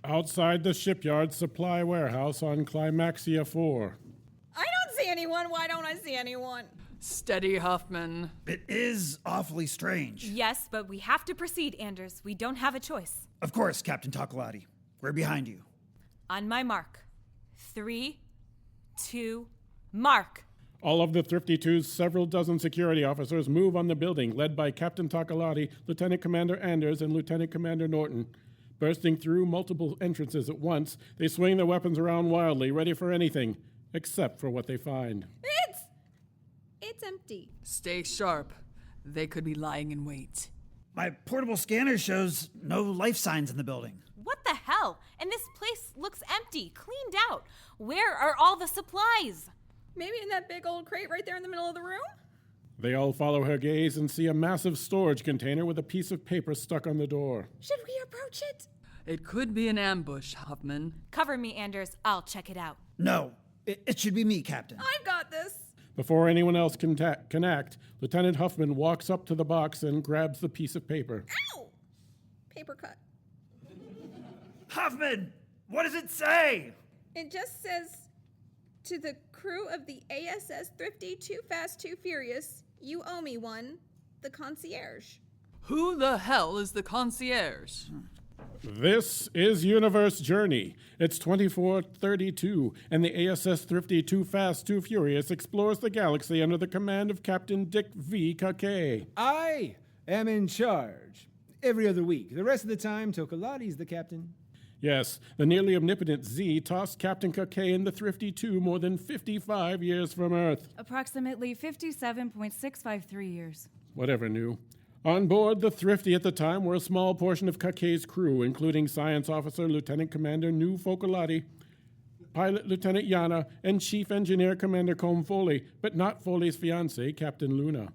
Outside the shipyard supply warehouse on Climaxia 4. I don't see anyone. Why don't I see anyone? Steady, Huffman. It is awfully strange. Yes, but we have to proceed, Anders. We don't have a choice. Of course, Captain Tokaladie. We're behind you. On my mark. 3, 2, mark. All of the Thrifty Two's several dozen security officers move on the building, led by Captain Tokaladie, Lieutenant Commander Anders, and Lieutenant Commander Norton. Bursting through multiple entrances at once, they swing their weapons around wildly, ready for anything, except for what they find. It's empty. Stay sharp. They could be lying in wait. My portable scanner shows no life signs in the building. What the hell? And this place looks empty, cleaned out. Where are all the supplies? Maybe in that big old crate right there in the middle of the room? They all follow her gaze and see a massive storage container with a piece of paper stuck on the door. Should we approach it? It could be an ambush, Huffman. Cover me, Anders. I'll check it out. No, it should be me, Captain. I've got this. Before anyone else can act, Lieutenant Huffman walks up to the box and grabs the piece of paper. Ow! Paper cut. Huffman, what does it say? It just says, to the crew of the ASS Thrifty, Too Fast, Too Furious, you owe me one, the concierge. Who the hell is the concierge? This is Universe Journey. It's 2432, and the ASS Thrifty Too Fast, Too Furious explores the galaxy under the command of Captain Dick V. Kahkay. I am in charge. Every other week. The rest of the time, Tokaladie's the captain. Yes, the nearly omnipotent Z tossed Captain Kahkay in the Thrifty 2 more than 55 years from Earth. Approximately 57.653 years. Whatever new. On board the Thrifty at the time were a small portion of Kahkay's crew, including Science Officer Lieutenant Commander New Folkaladie, Pilot Lieutenant Yanna, and Chief Engineer Commander Colm Foley, but not Foley's fiancée, Captain Luna.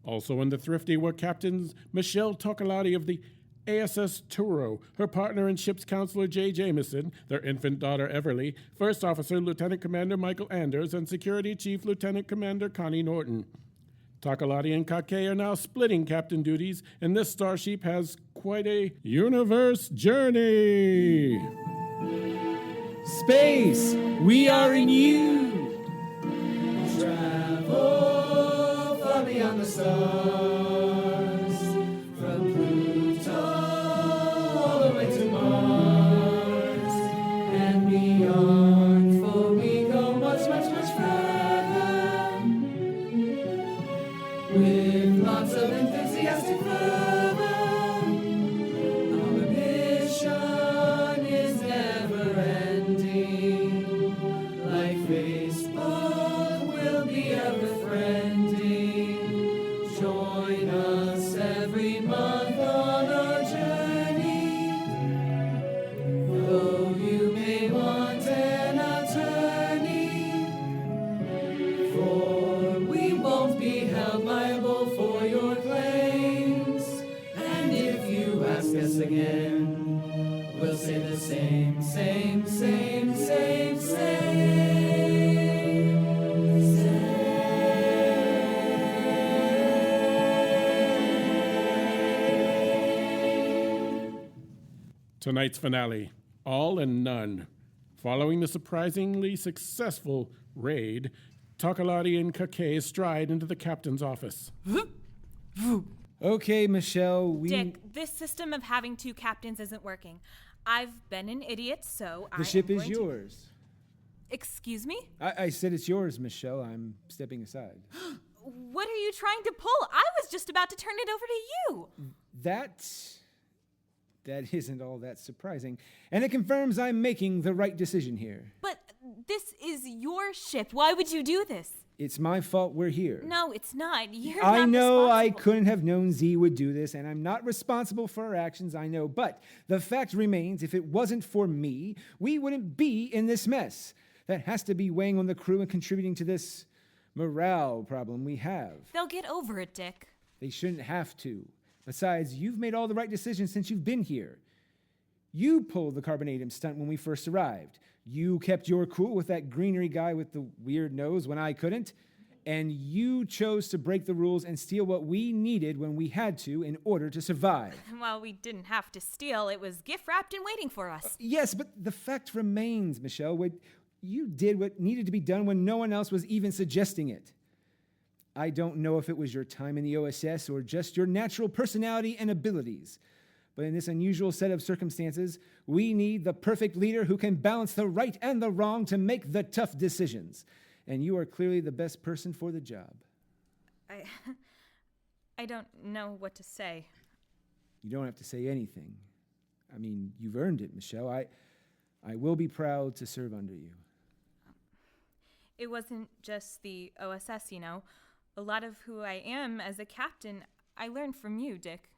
Also in the Thrifty were Captains Michelle Tokaladie of the ASS Turo, her partner and ship's counselor J. Jamieson, their infant daughter Everly, First Officer Lieutenant Commander Michael Anders, and Security Chief Lieutenant Commander Connie Norton. Tokaladie and Kahkay are now splitting captain duties, and this starsheep has quite a universe journey. Space, we are in you. Travel far beyond the stars, from Pluto all the way to Mars and beyond, for we go much, much, much further, with lots of enthusiastic fervor. Our mission is never ending, like Facebook will be ever friending. Join us every month on our journey, though you may want an attorney, for we won't be held liable for your claims. And if you ask us again, we'll say the same, same, same, same, same. Tonight's finale, All and None. Following the surprisingly successful raid, Tokaladie and Kahkay stride into the captain's office. Okay, Michelle, Dick, this system of having two captains isn't working. I've been an idiot, so The ship is yours. Excuse me? I said it's yours, Michelle. I'm stepping aside. What are you trying to pull? I was just about to turn it over to you. That isn't all that surprising. And it confirms I'm making the right decision here. But this is your ship. Why would you do this? It's my fault we're here. No, it's not. You're I not know I responsible. couldn't have known Z would do this, and I'm not responsible for our actions, I know. But the fact remains, if it wasn't for me, we wouldn't be in this mess. That has to be weighing on the crew and contributing to this morale problem we have. They'll get over it, Dick. They shouldn't have to. Besides, you've made all the right decisions since you've been here. You pulled the carbonadium stunt when we first arrived. You kept your cool with that greenery guy with the weird nose when I couldn't. And you chose to break the rules and steal what we needed when we had to in order to survive. Well, we didn't have to steal. It was gift wrapped and waiting for us. Yes, but the fact remains, Michelle. You did what needed to be done when no one else was even suggesting it. I don't know if it was your time in the OSS or just your natural personality and abilities. But in this unusual set of circumstances, we need the perfect leader who can balance the right and the wrong to make the tough decisions. And you are clearly the best person for the job. I don't know what to say. You don't have to say anything. I mean, you've earned it, Michelle. I will be proud to serve under you. It wasn't just the OSS, you know. A lot of who I am as a captain, I learned from you, Dick.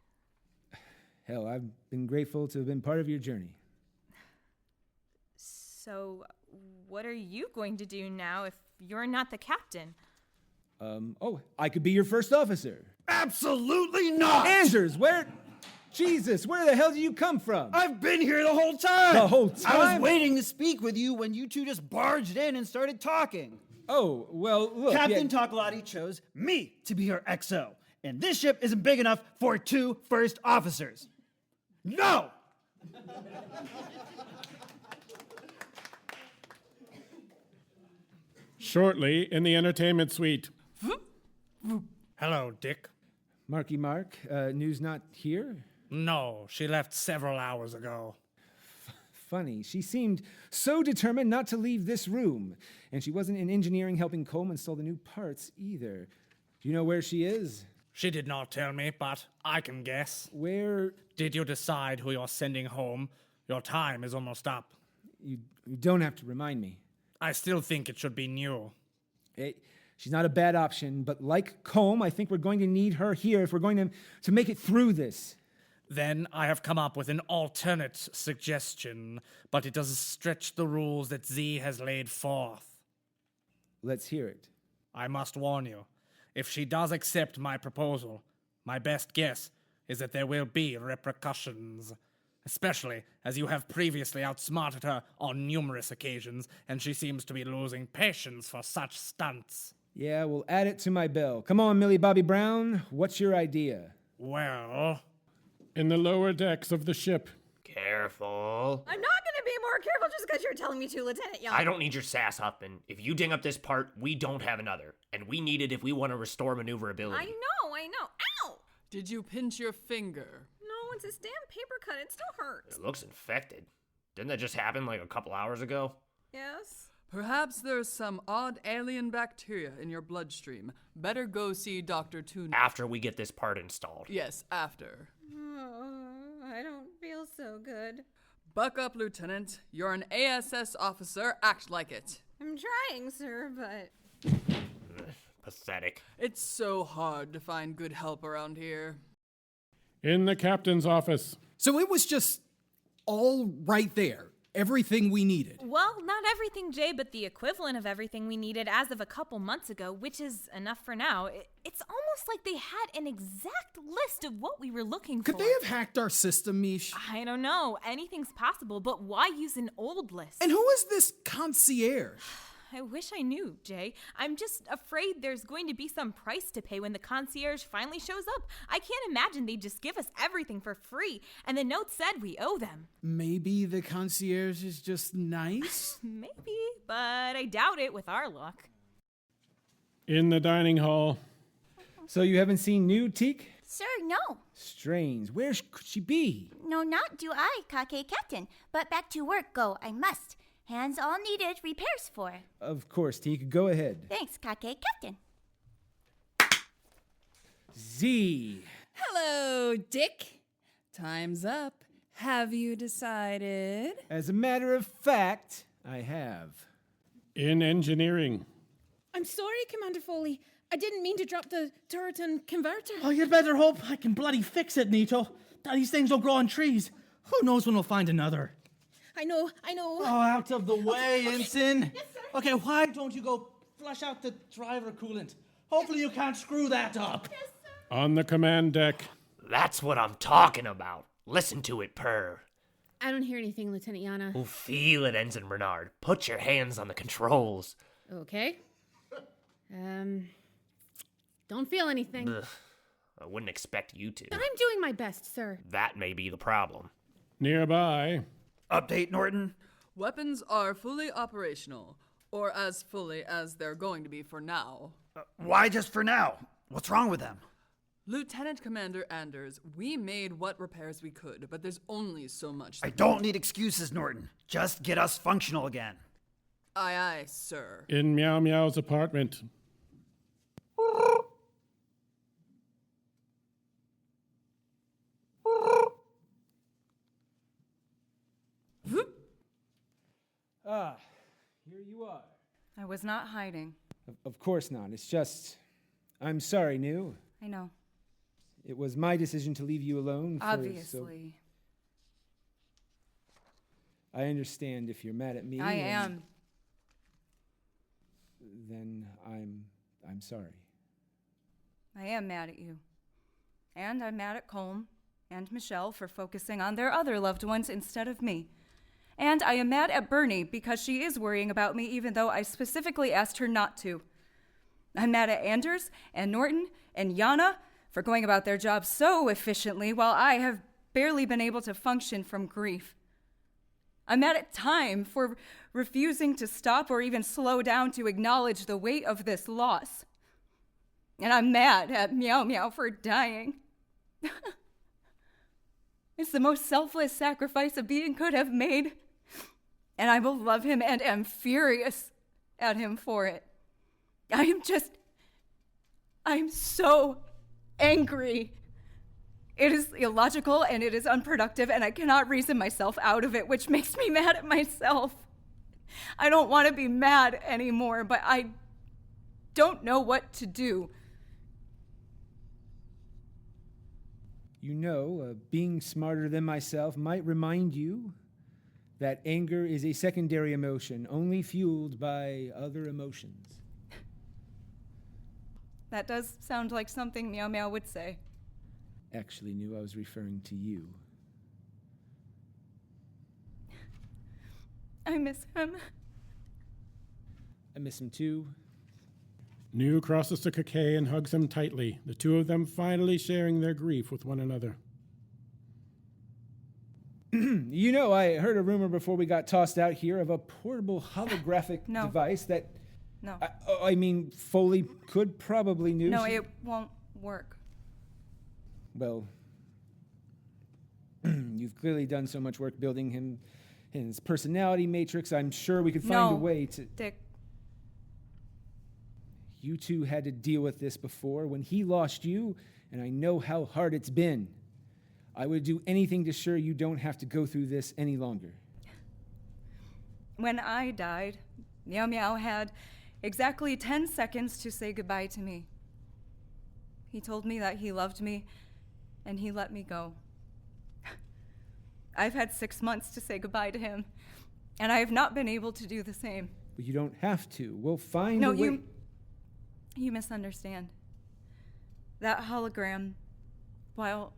Hell, I've been grateful to have been part of your journey. So, what are you going to do now if you're not the captain? I could be your first officer. Absolutely not! Anders, Jesus, where the hell did you come from? I've been here the whole time! The whole time? I was waiting to speak with you when you two just barged in and started talking. Oh, well, look. Captain Tokaladie chose me to be her XO, and this ship isn't big enough for 2 first officers. No! Shortly in the entertainment suite. Hello, Dick. Marky Mark, news not here? No, she left several hours ago. Funny, she seemed so determined not to leave this room. And she wasn't in engineering helping Colm install the new parts either. Do you know where she is? She did not tell me, but I can guess. Where? Did you decide who you're sending home? Your time is almost up. You don't have to remind me. I still think it should be new. She's not a bad option, but like Colm, I think we're going to need her here if we're going to make it through this. Then I have come up with an alternate suggestion, but it does stretch the rules that Z has laid forth. Let's hear it. I must warn you, if she does accept my proposal, my best guess is that there will be repercussions. Especially as you have previously outsmarted her on numerous occasions, and she seems to be losing patience for such stunts. Yeah, we'll add it to my bell. Come on, Millie Bobby Brown, what's your idea? Well... In the lower decks of the ship. Careful. I'm not gonna be more careful just because you're telling me to, Lieutenant Yanna. I don't need your sass, Huffman. If you ding up this part, we don't have another. And we need it if we want to restore maneuverability. I know. Ow! Did you pinch your finger? No, it's a damn paper cut. It still hurts. It looks infected. Didn't that just happen like a couple hours ago? Yes. Perhaps there's some odd alien bacteria in your bloodstream. Better go see Dr. Toon. After we get this part installed. Yes, after. I don't feel so good. Buck up, Lieutenant. You're an ASS officer. Act like it. I'm trying, sir, but... Pathetic. It's so hard to find good help around here. In the captain's office. So it was just all right there. Everything we needed. Well, not everything, Jay, but the equivalent of everything we needed as of a couple months ago, which is enough for now. It's almost like they had an exact list of what we were looking for. Could they have hacked our system, Mish? I don't know. Anything's possible, but why use an old list? And who is this concierge? I wish I knew, Jay. I'm just afraid there's going to be some price to pay when the concierge finally shows up. I can't imagine they'd just give us everything for free, and the note said we owe them. Maybe the concierge is just nice? Maybe, but I doubt it with our luck. In the dining hall. So you haven't seen new Teak? Sir, no. Strange. Where could she be? No, not do I, Kahkay Captain. But back to work go, I must. Hands all needed, repairs for. Of course, Teak. Go ahead. Thanks, Kahkay Captain. Z. Hello, Dick. Time's up. Have you decided? As a matter of fact, I have. In engineering. I'm sorry, Commander Foley. I didn't mean to drop the turret and converter. Oh, you'd better hope I can bloody fix it, Nito. These things don't grow on trees. Who knows when we'll find another? I know. Oh, out of the way, Ensign. Yes, sir. Okay, why don't you go flush out the driver coolant? Hopefully you can't screw that up. Yes, sir. On the command deck. That's what I'm talking about. Listen to it purr. I don't hear anything, Lieutenant Yanna. Oh, feel it, Ensign Bernard. Put your hands on the controls. Okay. Don't feel anything. Ugh, I wouldn't expect you to. I'm doing my best, sir. That may be the problem. Nearby. Update, Norton. Weapons are fully operational, or as fully as they're going to be for now. Why just for now? What's wrong with them? Lieutenant Commander Anders, we made what repairs we could, but there's only so much. I don't need excuses, Norton. Just get us functional again. Aye, aye, sir. In Meow Meow's apartment. Here you are. I was not hiding. Of course not. It's just, I'm sorry, New. I know. It was my decision to leave you alone. Obviously. I understand if you're mad at me. I am. Then I'm sorry. I am mad at you. And I'm mad at Colm and Michelle for focusing on their other loved ones instead of me. And I am mad at Bernie because she is worrying about me even though I specifically asked her not to. I'm mad at Anders and Norton and Yanna for going about their jobs so efficiently while I have barely been able to function from grief. I'm mad at Time for refusing to stop or even slow down to acknowledge the weight of this loss. And I'm mad at Meow Meow for dying. It's the most selfless sacrifice a being could have made. And I will love him and am furious at him for it. I'm so angry. It is illogical and it is unproductive and I cannot reason myself out of it, which makes me mad at myself. I don't want to be mad anymore, but I don't know what to do. You know, being smarter than myself might remind you that anger is a secondary emotion, only fueled by other emotions. That does sound like something Meow Meow would say. Actually, knew I was referring to you. I miss him. I miss him too. New crosses to Kahkay and hugs him tightly, the two of them finally sharing their grief with one another. You know, I heard a rumor before we got tossed out here of a portable holographic device that... No. I mean, Foley could probably use... No, it won't work. Well, you've clearly done so much work building him, his personality matrix. I'm sure we could find a way to... Dick. You two had to deal with this before when he lost you, and I know how hard it's been. I would do anything to ensure you don't have to go through this any longer. When I died, Meow Meow had exactly 10 seconds to say goodbye to me. He told me that he loved me, and he let me go. I've had 6 months to say goodbye to him, and I have not been able to do the same. But you don't have to. We'll find a way... No, you misunderstand. That hologram, while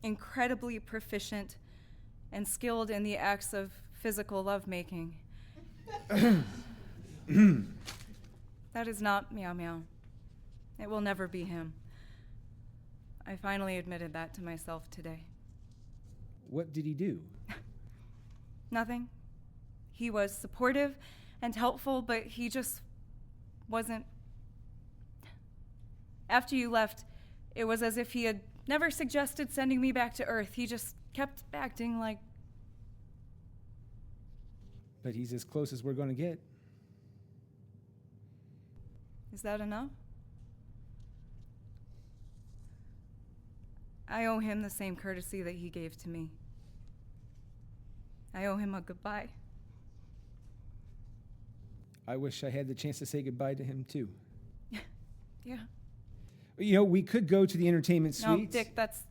incredibly proficient and skilled in the acts of physical lovemaking, that is not Meow Meow. It will never be him. I finally admitted that to myself today. What did he do? Nothing. He was supportive and helpful, but he just wasn't. After you left, it was as if he had never suggested sending me back to Earth. He just kept acting like... But he's as close as we're going to get. Is that enough? I owe him the same courtesy that he gave to me. I owe him a goodbye. I wish I had the chance to say goodbye to him, too. Yeah. You know, we could go to the entertainment suite. No, Dick, that's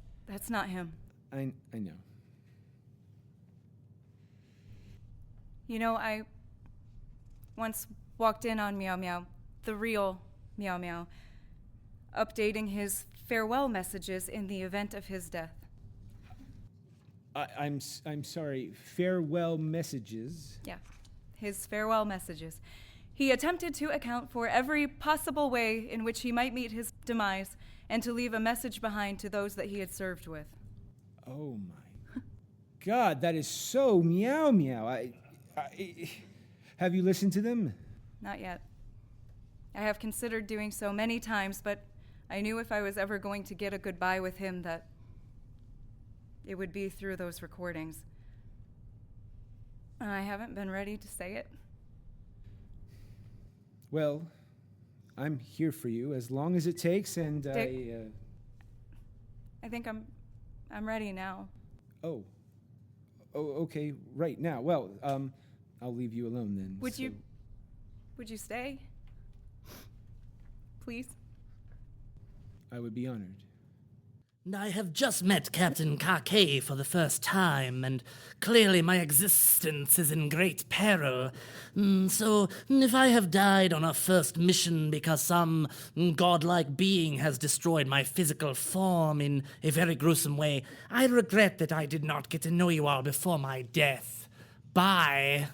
not him. I know. You know, I once walked in on Meow Meow, the real Meow Meow, updating his farewell messages in the event of his death. I'm sorry. Farewell messages? Yeah, his farewell messages. He attempted to account for every possible way in which he might meet his demise and to leave a message behind to those that he had served with. Oh my God, that is so meow meow. Have you listened to them? Not yet. I have considered doing so many times, but I knew if I was ever going to get a goodbye with him that it would be through those recordings. And I haven't been ready to say it. Well, I'm here for you as long as it takes, and Dick, I think I'm ready now. Oh, okay, right now. Well, I'll leave you alone then. Would you stay? Please? I would be honored. I have just met Captain Kahkay for the first time, and clearly my existence is in great peril. So, if I have died on a first mission because some godlike being has destroyed my physical form in a very gruesome way, I regret that I did not get to know you all before my death. Bye.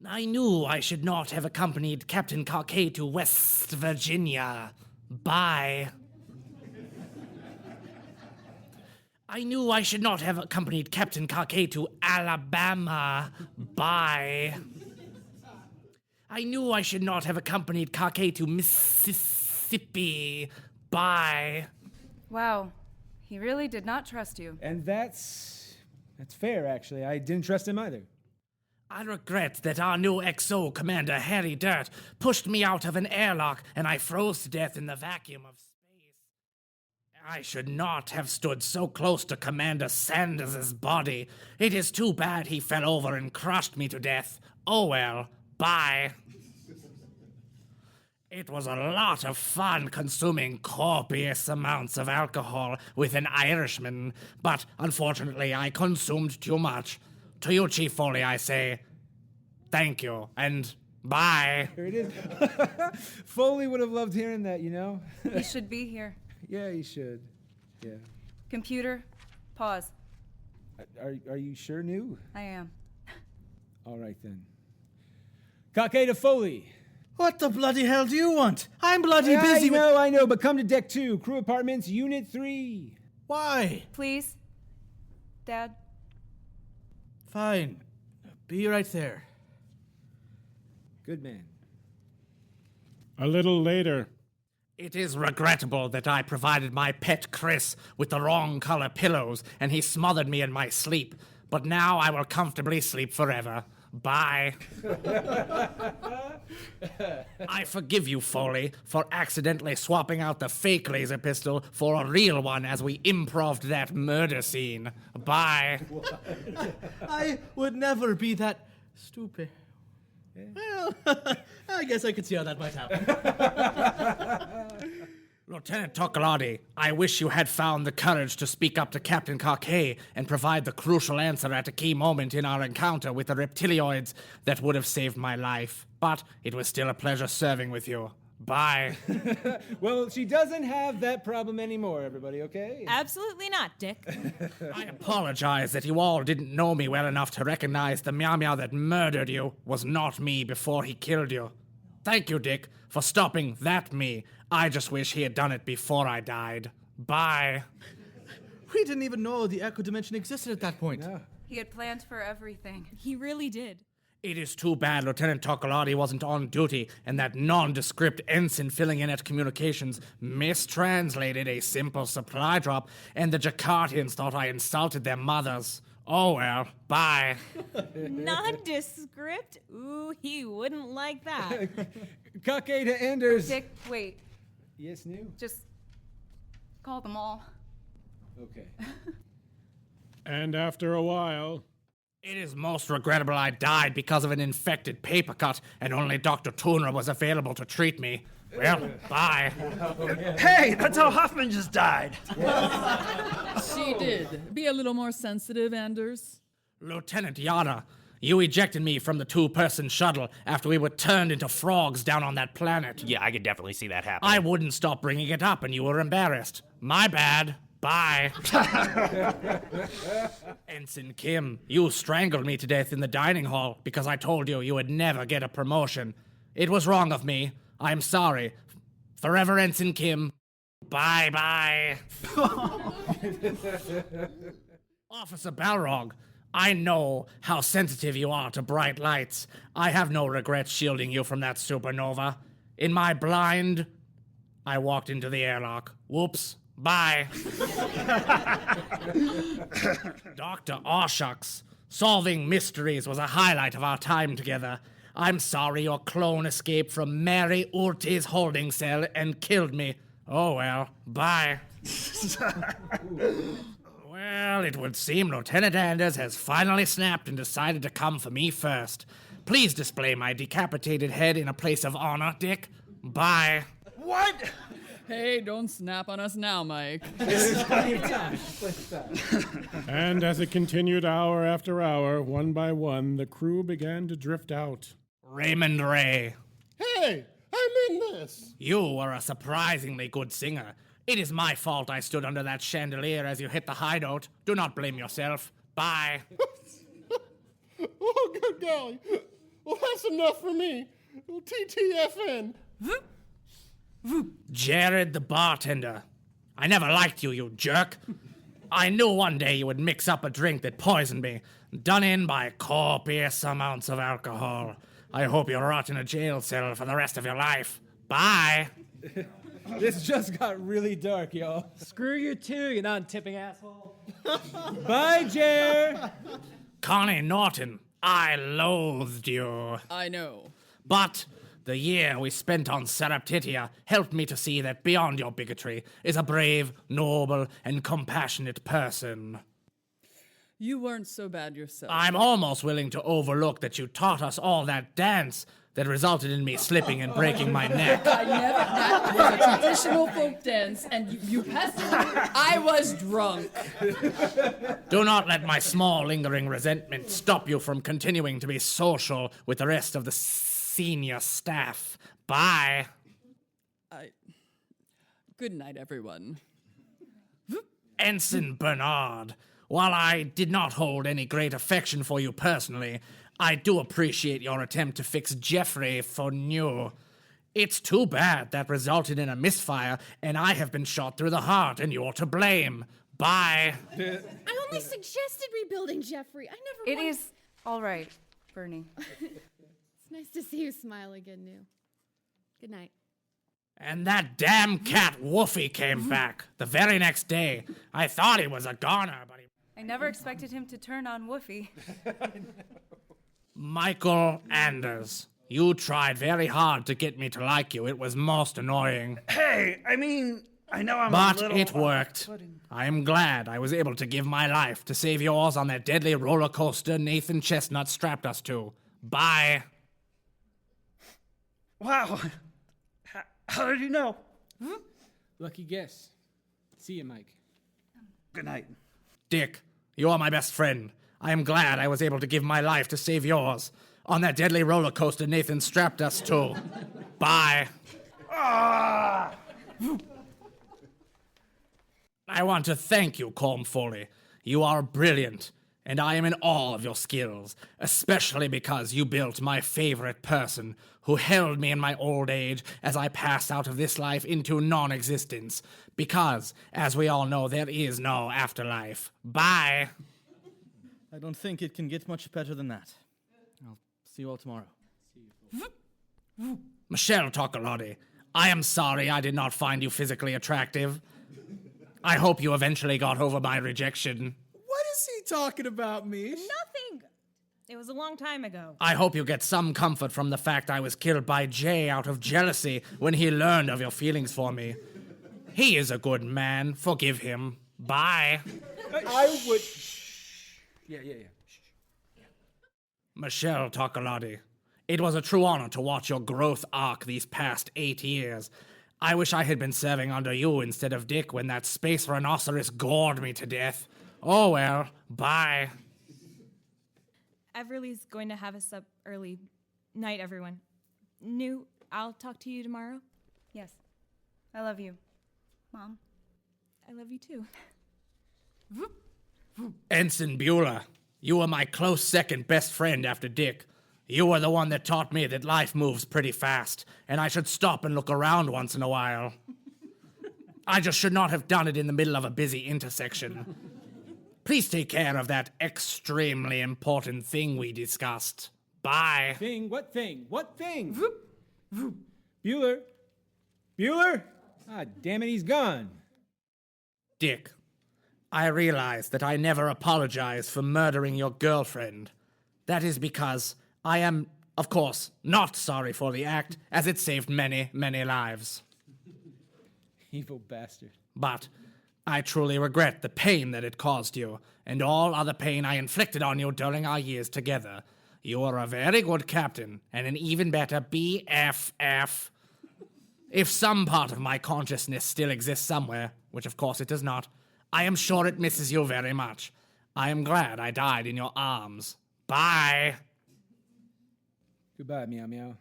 I knew I should not have accompanied Captain Kahkay to West Virginia. Bye. I knew I should not have accompanied Captain Kahkay to Alabama. Bye. I knew I should not have accompanied Kahkay to Mississippi. Bye. Wow, he really did not trust you. And that's fair, actually. I didn't trust him either. I regret that our new XO Commander Harry Dirt pushed me out of an airlock and I froze to death in the vacuum of space. I should not have stood so close to Commander Sanders' body. It is too bad he fell over and crushed me to death. Oh well, bye. It was a lot of fun consuming copious amounts of alcohol with an Irishman, but unfortunately I consumed too much. To you, Chief Foley, I say, thank you, and bye. Here it is. Foley would have loved hearing that, you know? He should be here. Yeah, he should. Yeah. Computer, pause. Are you sure, New? I am. All right, then. Kahkay to Foley. What the bloody hell do you want? I'm bloody busy with... I know, but come to Deck 2, Crew Apartments, Unit 3. Why? Please, Dad. Fine. Be right there. Good man. A little later. It is regrettable that I provided my pet Chris with the wrong color pillows and he smothered me in my sleep, but now I will comfortably sleep forever. Bye. I forgive you, Foley, for accidentally swapping out the fake laser pistol for a real one as we improv'd that murder scene. Bye. I would never be that stupid. Yeah. Well, I guess I could see how that might happen. Lieutenant Tokaladie, I wish you had found the courage to speak up to Captain Kahkay and provide the crucial answer at a key moment in our encounter with the reptilioids that would have saved my life. But it was still a pleasure serving with you. Bye. Well, she doesn't have that problem anymore, everybody, okay? Absolutely not, Dick. I apologize that you all didn't know me well enough to recognize the meow meow that murdered you was not me before he killed you. Thank you, Dick, for stopping that me. I just wish he had done it before I died. Bye. We didn't even know the Echo Dimension existed at that point. No. He had planned for everything. He really did. It is too bad Lieutenant Tokaladie wasn't on duty and that nondescript ensign filling in at communications mistranslated a simple supply drop and the Jakartians thought I insulted their mothers. Oh well, bye. Nondescript? Ooh, he wouldn't like that. Kahkay to Enders. Dick, wait. Yes, New? Just call them all. Okay. And after a while... It is most regrettable I died because of an infected paper cut and only Dr. Tooner was available to treat me. Well, bye. Hey, that's how Hoffman just died. She did. Be a little more sensitive, Anders. Lieutenant Yanna, you ejected me from the two-person shuttle after we were turned into frogs down on that planet. Yeah, I could definitely see that happening. I wouldn't stop bringing it up and you were embarrassed. My bad. Bye. Ensign Kim, you strangled me to death in the dining hall because I told you you would never get a promotion. It was wrong of me. I'm sorry. Forever, Ensign Kim. Bye-bye. Officer Balrog, I know how sensitive you are to bright lights. I have no regrets shielding you from that supernova. In my blind, I walked into the airlock. Whoops. Bye. Dr. Awshucks, solving mysteries was a highlight of our time together. I'm sorry your clone escaped from Mary Urti's holding cell and killed me. Oh well, bye. Well, it would seem Lieutenant Anders has finally snapped and decided to come for me first. Please display my decapitated head in a place of honor, Dick. Bye. What? Hey, don't snap on us now, Mike. And as it continued hour after hour, one by one, the crew began to drift out. Raymond Ray. Hey, I'm in this. You are a surprisingly good singer. It is my fault I stood under that chandelier as you hit the high note. Do not blame yourself. Bye. Oh, good golly. Well, that's enough for me. Well, TTFN. Jared the bartender. I never liked you, you jerk. I knew one day you would mix up a drink that poisoned me, done in by copious amounts of alcohol. I hope you rot in a jail cell for the rest of your life. Bye. This just got really dark, y'all. Screw you too, you non-tipping asshole. Bye, Jer. Connie Norton, I loathed you. I know. But the year we spent on Sareptitia helped me to see that beyond your bigotry is a brave, noble, and compassionate person. You weren't so bad yourself. I'm almost willing to overlook that you taught us all that dance that resulted in me slipping and breaking my neck. That was a traditional folk dance, and you passed it. I was drunk. Do not let my small lingering resentment stop you from continuing to be social with the rest of the senior staff. Bye. Good night, everyone. Ensign Bernard, while I did not hold any great affection for you personally, I do appreciate your attempt to fix Jeffrey for new. It's too bad that resulted in a misfire, and I have been shot through the heart, and you're to blame. Bye. I only suggested rebuilding Jeffrey. I never. It is all right, Bernie. It's nice to see you smile again, New. Good night. And that damn cat Woofy came back the very next day. I thought he was a goner, but he... I never expected him to turn on Woofy. Michael Anders, you tried very hard to get me to like you. It was most annoying. Hey, I mean, I know I'm But a little... it worked. I am glad I was able to give my life to save yours on that deadly roller coaster Nathan Chestnut strapped us to. Bye. Wow. How did you know? Lucky guess. See you, Mike. Good night. Dick, you are my best friend. I am glad I was able to give my life to save yours. On that deadly roller coaster Nathan strapped us to. Bye. Ah! I want to thank you, Colm Foley. You are brilliant, and I am in awe of your skills, especially because you built my favorite person, who held me in my old age as I passed out of this life into non-existence. Because, as we all know, there is no afterlife. Bye. I don't think it can get much better than that. I'll see you all tomorrow. Michelle Tokaladie, I am sorry I did not find you physically attractive. I hope you eventually got over my rejection. What is he talking about, Mish? Nothing. It was a long time ago. I hope you get some comfort from the fact I was killed by Jay out of jealousy when he learned of your feelings for me. He is a good man. Forgive him. Bye. I would... Yeah. Michelle Tokaladie, it was a true honor to watch your growth arc these past 8 years. I wish I had been serving under you instead of Dick when that space rhinoceros gored me to death. Oh well, bye. Everly's going to have us up early. Night, everyone. New, I'll talk to you tomorrow. Yes. I love you, Mom. I love you too. Ensign Beulah, you were my close second best friend after Dick. You were the one that taught me that life moves pretty fast, and I should stop and look around once in a while. I just should not have done it in the middle of a busy intersection. Please take care of that extremely important thing we discussed. Bye. Thing? What thing? What thing? Bueller? Bueller? Ah, damn it, he's gone. Dick, I realize that I never apologize for murdering your girlfriend. That is because I am, of course, not sorry for the act, as it saved many, many lives. Evil bastard. But I truly regret the pain that it caused you, and all other pain I inflicted on you during our years together. You are a very good captain, and an even better BFF. If some part of my consciousness still exists somewhere, which of course it does not, I am sure it misses you very much. I am glad I died in your arms. Bye. Goodbye, meow meow.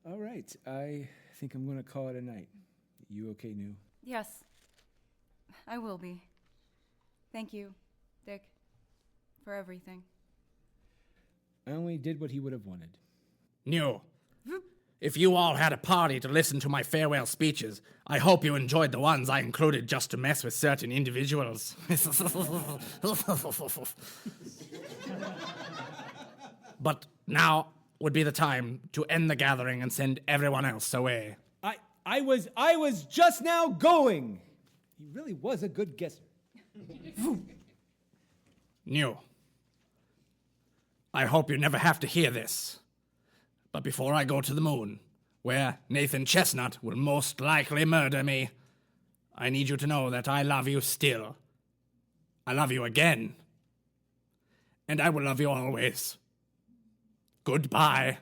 All right, I think I'm going to call it a night. You okay, New? Yes, I will be. Thank you, Dick, for everything. I only did what he would have wanted. New. If you all had a party to listen to my farewell speeches, I hope you enjoyed the ones I included just to mess with certain individuals. But now would be the time to end the gathering and send everyone else away. I was just now going. He really was a good guesser. New. I hope you never have to hear this. But before I go to the moon, where Nathan Chestnut will most likely murder me, I need you to know that I love you still. I love you again. And I will love you always. Goodbye.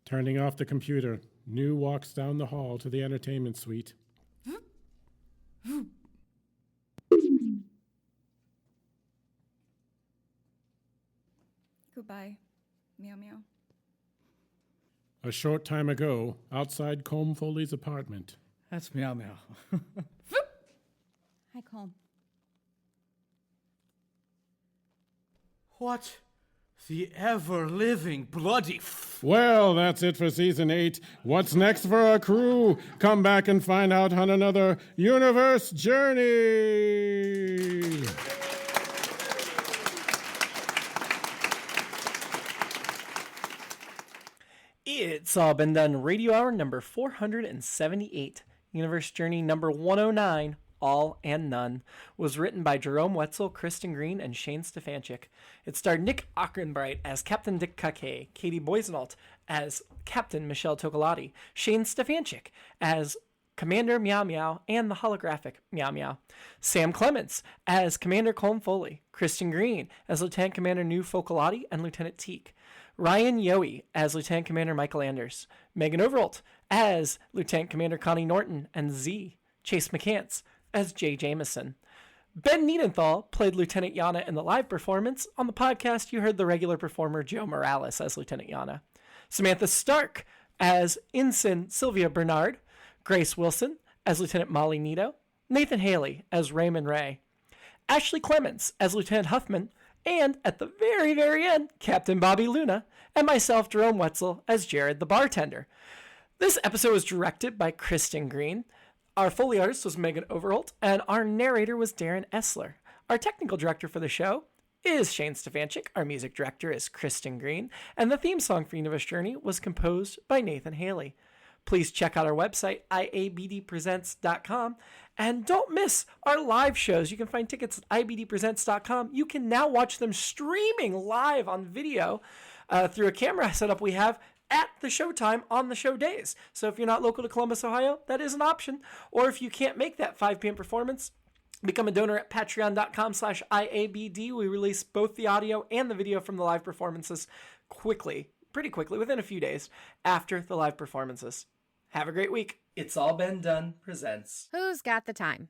Turning off the computer, New walks down the hall to the entertainment suite. Goodbye, meow meow. A short time ago, outside Colm Foley's apartment. That's meow meow. Hi, Colm. What the ever-living bloody Well, that's it for Season 8. What's next for our crew? Come back and find out on another Universe Journey! It's All Been Done Radio Hour number 478. Universe Journey number 109, All and None, was written by Jerome Wetzel, Kristin Green, and Shane Stefanchik. It starred Nick Arganbright as Captain Dick Kahkay, Katie Boissoneault as Captain Michelle Tokaladie, Shane Stefanchik as Commander Meow Meow and the holographic Meow Meow, Sam Clements as Commander Colm Foley, Kristin Green as Lieutenant Commander New Folkaladie and Lieutenant Teak, Ryan Yohe as Lieutenant Commander Michael Anders, Megan Overholt as Lieutenant Commander Connie Norton and Z, Chase McCants as J. Jamieson. Ben Niedenthal played Lieutenant Yanna in the live performance. On the podcast, you heard the regular performer Joe Morales as Lieutenant Yanna, Samantha Stark as Ensign Sylvia Bernard, Grace Wilson as Lieutenant Molly Nito, Nathan Haley as Raymond Ray, Ashley Clements as Lieutenant Huffman, and at the very, very end, Captain Bobbi Luna, and myself, Jerome Wetzel, as Jared the bartender. This episode was directed by Kristin Green. Our Foley artist was Megan Overholt, and our narrator was Darren Essler. Our technical director for the show is Shane Stefanchik. Our music director is Kristin Green, and the theme song for Universe Journey was composed by Nathan Haley. Please check out our website, IABDpresents.com, and don't miss our live shows. You can find tickets at IABDpresents.com. You can now watch them streaming live on video through a camera setup we have at the showtime on the show days. So if you're not local to Columbus, Ohio, that is an option. Or if you can't make that 5 p.m. performance, become a donor at patreon.com/IABD. We release both the audio and the video from the live performances pretty quickly, within a few days after the live performances. Have a great week. It's All Been Done presents Who's Got the Time?